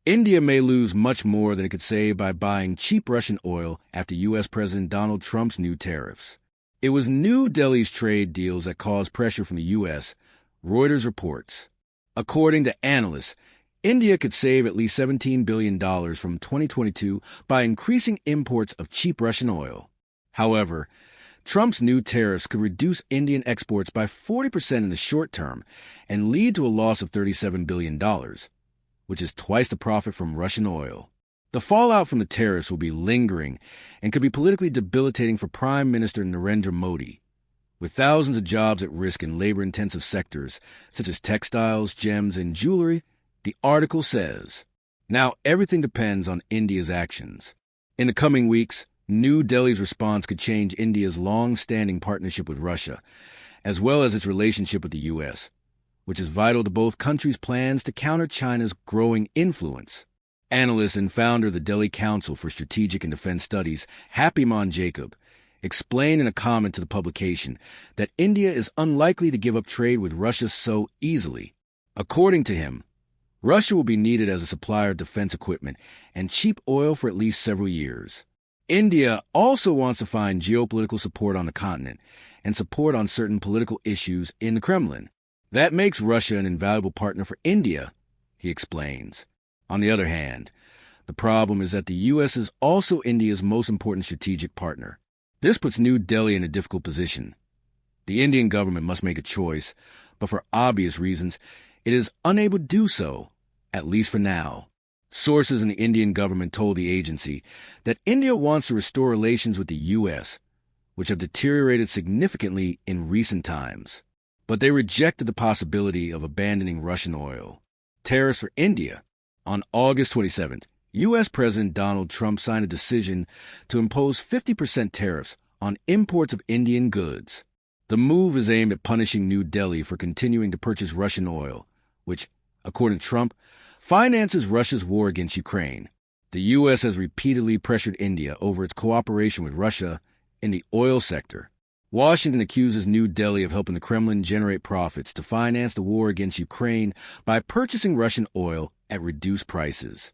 India may lose much more than it could save by buying cheap Russian oil after U.S. President Donald Trump's new tariffs. It was New Delhi's trade deals that caused pressure from the U.S., Reuters reports. According to analysts, India could save at least $17 billion from 2022 by increasing imports of cheap Russian oil. However, Trump's new tariffs could reduce Indian exports by 40% in the short term and lead to a loss of $37 billion, which is twice the profit from Russian oil. The fallout from the tariffs will be lingering and could be politically debilitating for Prime Minister Narendra Modi, with thousands of jobs at risk in labor-intensive sectors such as textiles, gems, and jewelry. The article says, now everything depends on India's actions. In the coming weeks, New Delhi's response could change India's long-standing partnership with Russia, as well as its relationship with the U.S., which is vital to both countries' plans to counter China's growing influence. Analyst and founder of the Delhi Council for Strategic and Defense Studies, Happyman Jacob, explained in a comment to the publication that India is unlikely to give up trade with Russia so easily. According to him, Russia will be needed as a supplier of defense equipment and cheap oil for at least several years. India also wants to find geopolitical support on the continent and support on certain political issues in the Kremlin. That makes Russia an invaluable partner for India, he explains. On the other hand, the problem is that the U.S. is also India's most important strategic partner. This puts New Delhi in a difficult position. The Indian government must make a choice, but for obvious reasons, it is unable to do so, at least for now. Sources in the Indian government told the agency that India wants to restore relations with the U.S., which have deteriorated significantly in recent times. But they rejected the possibility of abandoning Russian oil. Tariffs for India. On August 27th, U.S. President Donald Trump signed a decision to impose 50% tariffs on imports of Indian goods. The move is aimed at punishing New Delhi for continuing to purchase Russian oil, which, according to Trump, finances Russia's war against Ukraine. The U.S. has repeatedly pressured India over its cooperation with Russia in the oil sector. Washington accuses New Delhi of helping the Kremlin generate profits to finance the war against Ukraine by purchasing Russian oil at reduced prices.